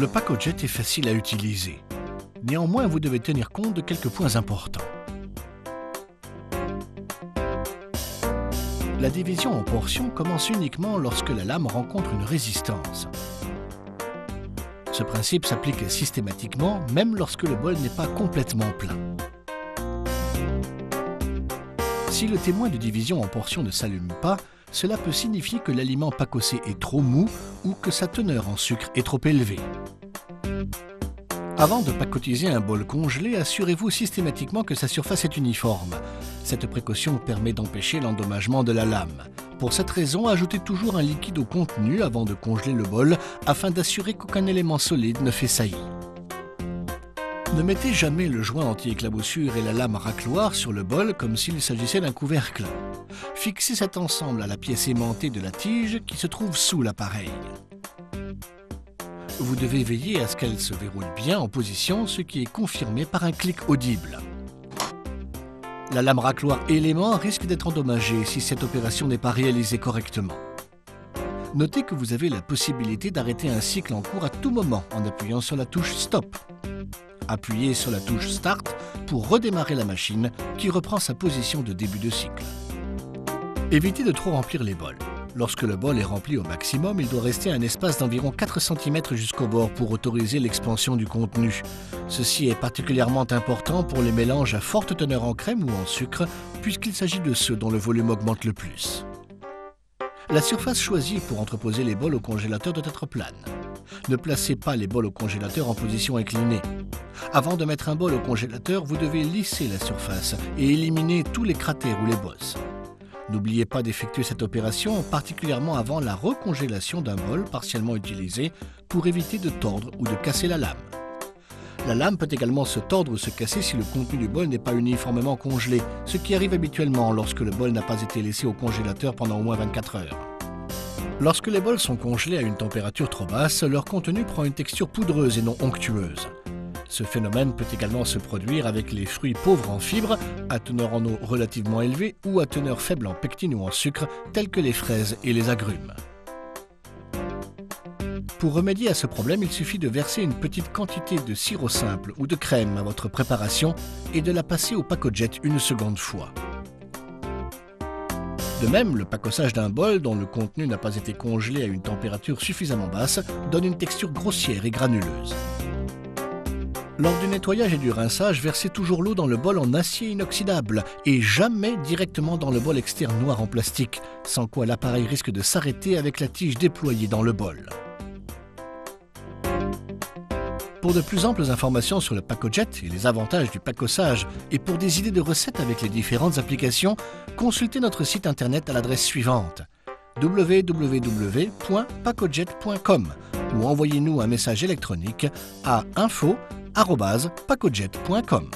Le Pacojet est facile à utiliser. Néanmoins, vous devez tenir compte de quelques points importants. La division en portions commence uniquement lorsque la lame rencontre une résistance. Ce principe s'applique systématiquement, même lorsque le bol n'est pas complètement plein. Si le témoin de division en portions ne s'allume pas, cela peut signifier que l'aliment pacossé est trop mou ou que sa teneur en sucre est trop élevée. Avant de pacotiser un bol congelé, assurez-vous systématiquement que sa surface est uniforme. Cette précaution permet d'empêcher l'endommagement de la lame. Pour cette raison, ajoutez toujours un liquide au contenu avant de congeler le bol afin d'assurer qu'aucun élément solide ne fait saillie. Ne mettez jamais le joint anti-éclaboussure et la lame racloir sur le bol comme s'il s'agissait d'un couvercle. Fixez cet ensemble à la pièce aimantée de la tige qui se trouve sous l'appareil. Vous devez veiller à ce qu'elle se verrouille bien en position, ce qui est confirmé par un clic audible. La lame racloir élément risque d'être endommagée si cette opération n'est pas réalisée correctement. Notez que vous avez la possibilité d'arrêter un cycle en cours à tout moment en appuyant sur la touche Stop. Appuyez sur la touche Start pour redémarrer la machine qui reprend sa position de début de cycle. Évitez de trop remplir les bols. Lorsque le bol est rempli au maximum, il doit rester un espace d'environ 4 cm jusqu'au bord pour autoriser l'expansion du contenu. Ceci est particulièrement important pour les mélanges à forte teneur en crème ou en sucre, puisqu'il s'agit de ceux dont le volume augmente le plus. La surface choisie pour entreposer les bols au congélateur doit être plane. Ne placez pas les bols au congélateur en position inclinée. Avant de mettre un bol au congélateur, vous devez lisser la surface et éliminer tous les cratères ou les bosses. N'oubliez pas d'effectuer cette opération, particulièrement avant la recongélation d'un bol partiellement utilisé pour éviter de tordre ou de casser la lame. La lame peut également se tordre ou se casser si le contenu du bol n'est pas uniformément congelé, ce qui arrive habituellement lorsque le bol n'a pas été laissé au congélateur pendant au moins 24 heures. Lorsque les bols sont congelés à une température trop basse, leur contenu prend une texture poudreuse et non onctueuse. Ce phénomène peut également se produire avec les fruits pauvres en fibres, à teneur en eau relativement élevée ou à teneur faible en pectine ou en sucre, tels que les fraises et les agrumes. Pour remédier à ce problème, il suffit de verser une petite quantité de sirop simple ou de crème à votre préparation et de la passer au Pacojet une seconde fois. De même, le pacossage d'un bol dont le contenu n'a pas été congelé à une température suffisamment basse donne une texture grossière et granuleuse. Lors du nettoyage et du rinçage, versez toujours l'eau dans le bol en acier inoxydable et jamais directement dans le bol externe noir en plastique, sans quoi l'appareil risque de s'arrêter avec la tige déployée dans le bol. Pour de plus amples informations sur le Pacojet et les avantages du pacossage et pour des idées de recettes avec les différentes applications, consultez notre site internet à l'adresse suivante www.pacojet.com ou envoyez-nous un message électronique à info@pacojet.com.